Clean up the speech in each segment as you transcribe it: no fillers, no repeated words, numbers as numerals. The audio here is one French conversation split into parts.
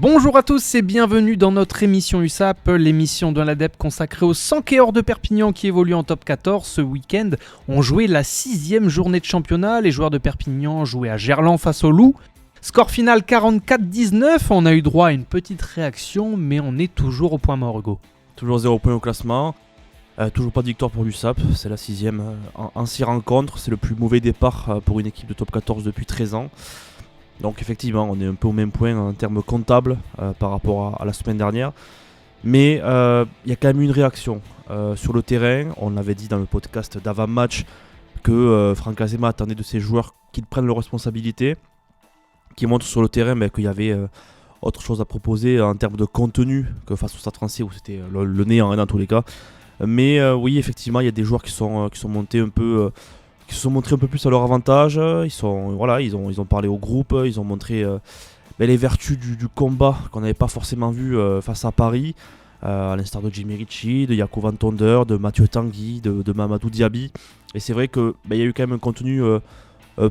Bonjour à tous et bienvenue dans notre émission USAP, l'émission de l'ADEP consacrée aux Sankéors de Perpignan qui évoluent en top 14. Ce week-end, on jouait la 6e journée de championnat. Les joueurs de Perpignan jouaient à Gerland face au Loup. Score final 44-19, on a eu droit à une petite réaction, mais on est toujours au point mort, Hugo. Toujours 0 points au classement, toujours pas de victoire pour l'USAP, c'est la 6e en 6 rencontres, c'est le plus mauvais départ pour une équipe de top 14 depuis 13 ans. Donc effectivement, on est un peu au même point en termes comptables par rapport à la semaine dernière. Mais il y a quand même une réaction sur le terrain. On l'avait dit dans le podcast d'avant-match que Franck Azema attendait de ses joueurs qu'ils prennent leurs responsabilités, qu'ils montrent sur le terrain qu'il y avait autre chose à proposer en termes de contenu que face au Stade Français où c'était le néant dans tous les cas. Mais oui, effectivement, il y a des joueurs qui sont montés un peu... qui se sont montrés un peu plus à leur avantage. Ils ont parlé au groupe, ils ont montré les vertus du combat qu'on n'avait pas forcément vu face à Paris, à l'instar de Jimmy Ritchie, de Jaco Van Tonder, de Mathieu Tanguy, de Mamadou Diaby. Et c'est vrai qu'il y a eu quand même un contenu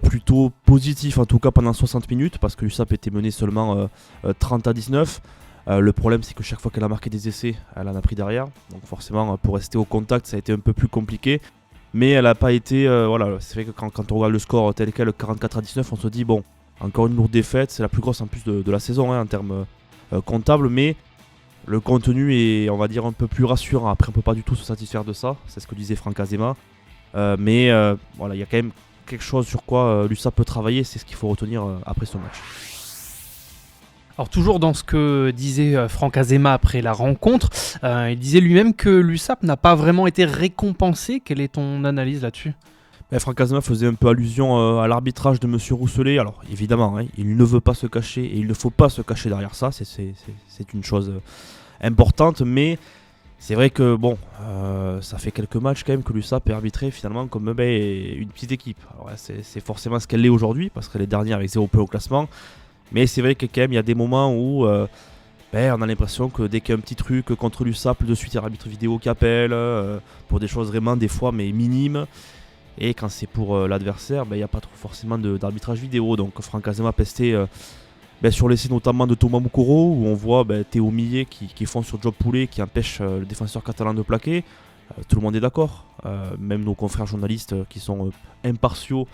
plutôt positif, en tout cas pendant 60 minutes, parce que l'USAP était mené seulement 30-19. Le problème, c'est que chaque fois qu'elle a marqué des essais, elle en a pris derrière. Donc forcément, pour rester au contact, ça a été un peu plus compliqué. Mais elle n'a pas été... c'est vrai que quand on regarde le score tel quel, 44-19, on se dit, bon, encore une lourde défaite, c'est la plus grosse en plus de la saison en termes comptables, mais le contenu est, on va dire, un peu plus rassurant. Après, on ne peut pas du tout se satisfaire de ça, c'est ce que disait Franck Azema. Mais il y a quand même quelque chose sur quoi l'USAP peut travailler, c'est ce qu'il faut retenir après ce match. Alors toujours dans ce que disait Franck Azema après la rencontre, il disait lui-même que l'USAP n'a pas vraiment été récompensé. Quelle est ton analyse là-dessus ? Franck Azema faisait un peu allusion à l'arbitrage de M. Rousselet. Alors évidemment, il ne veut pas se cacher et il ne faut pas se cacher derrière ça, c'est une chose importante, mais c'est vrai que ça fait quelques matchs quand même que l'USAP est arbitré finalement comme une petite équipe. Alors, c'est forcément ce qu'elle est aujourd'hui parce qu'elle est dernière avec 0 points au classement. Mais c'est vrai que quand même il y a des moments où on a l'impression que dès qu'il y a un petit truc contre l'USAP, de suite il y a l'arbitre vidéo qui appelle pour des choses vraiment des fois mais minimes. Et quand c'est pour l'adversaire, il n'y a pas trop forcément d'arbitrage vidéo. Donc Franck Azema pestait sur l'essai notamment de Thomas Moukoro où on voit Théo Millet qui fonce sur Job Poulet qui empêche le défenseur catalan de plaquer. Tout le monde est d'accord. Même nos confrères journalistes qui sont impartiaux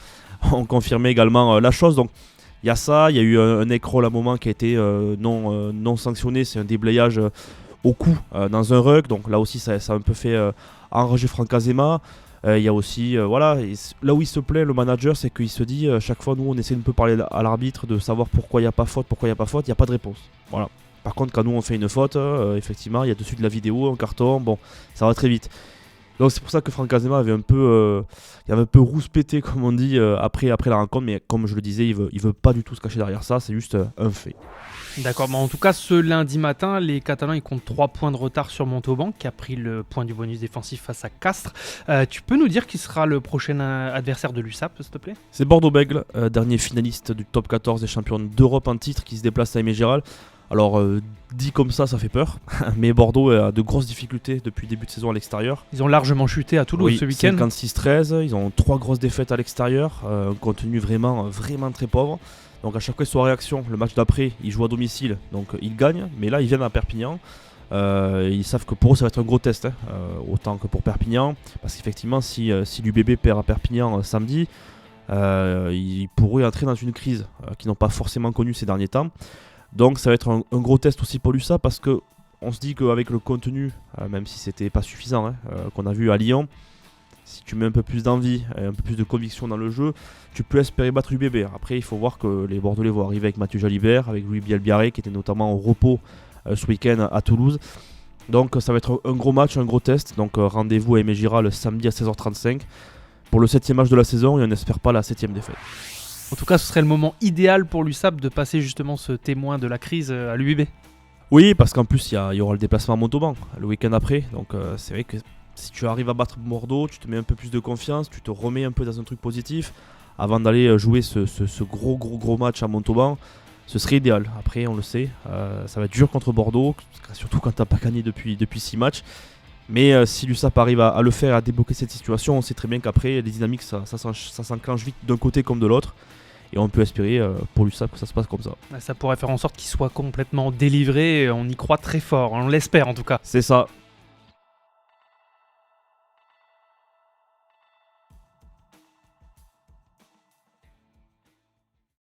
ont confirmé également la chose. Donc il y a ça, il y a eu un écrol à un moment qui a été non sanctionné, c'est un déblayage au cou dans un ruck, donc là aussi ça a un peu fait enrager Franck Azema. Il y a aussi, là où il se plaît le manager, c'est qu'il se dit, chaque fois nous on essaie de un peu parler à l'arbitre, de savoir pourquoi il n'y a pas faute, il n'y a pas de réponse. Voilà. Par contre quand nous on fait une faute, effectivement il y a dessus de la vidéo, un carton, ça va très vite. Donc c'est pour ça que Franck Azema avait un peu rouspété comme on dit après la rencontre, mais comme je le disais, il veut pas du tout se cacher derrière ça, c'est juste un fait. D'accord, en tout cas ce lundi matin, les Catalans ils comptent 3 points de retard sur Montauban qui a pris le point du bonus défensif face à Castres. Tu peux nous dire qui sera le prochain adversaire de l'USAP, s'il te plaît ? C'est Bordeaux-Bègles, dernier finaliste du top 14 des champions d'Europe en titre qui se déplace à Aimé Gérald. Alors dit comme ça fait peur, mais Bordeaux a de grosses difficultés depuis le début de saison à l'extérieur. Ils ont largement chuté à Toulouse ce week-end. 56-13, ils ont 3 grosses défaites à l'extérieur, un contenu vraiment très pauvre. Donc à chaque fois ils sont en réaction, le match d'après ils jouent à domicile, donc ils gagnent, mais là ils viennent à Perpignan. Ils savent que pour eux ça va être un gros test, autant que pour Perpignan, parce qu'effectivement si l'UBB perd à Perpignan samedi, ils pourraient entrer dans une crise qu'ils n'ont pas forcément connue ces derniers temps. Donc ça va être un gros test aussi pour l'USAP parce qu'on se dit qu'avec le contenu, même si c'était pas suffisant qu'on a vu à Lyon, si tu mets un peu plus d'envie et un peu plus de conviction dans le jeu, tu peux espérer battre l'UBB. Après il faut voir que les Bordelais vont arriver avec Mathieu Jalibert, avec Louis Bielbiaré qui était notamment au repos ce week-end à Toulouse. Donc ça va être un gros match, un gros test. Donc rendez-vous à Aimé Gérald samedi à 16h35 pour le 7e match de la saison et on n'espère pas la 7e défaite. En tout cas, ce serait le moment idéal pour l'USAP de passer justement ce témoin de la crise à l'UBB. Oui, parce qu'en plus, il y aura le déplacement à Montauban le week-end après. Donc c'est vrai que si tu arrives à battre Bordeaux, tu te mets un peu plus de confiance, tu te remets un peu dans un truc positif avant d'aller jouer ce gros match à Montauban. Ce serait idéal. Après, on le sait, ça va être dur contre Bordeaux, surtout quand tu n'as pas gagné depuis 6 matchs. Mais si l'USAP arrive à le faire, à débloquer cette situation, on sait très bien qu'après, les dynamiques, ça s'enclenche vite d'un côté comme de l'autre. Et on peut espérer pour l'USAP que ça se passe comme ça. Ça pourrait faire en sorte qu'il soit complètement délivré, on y croit très fort, on l'espère en tout cas. C'est ça.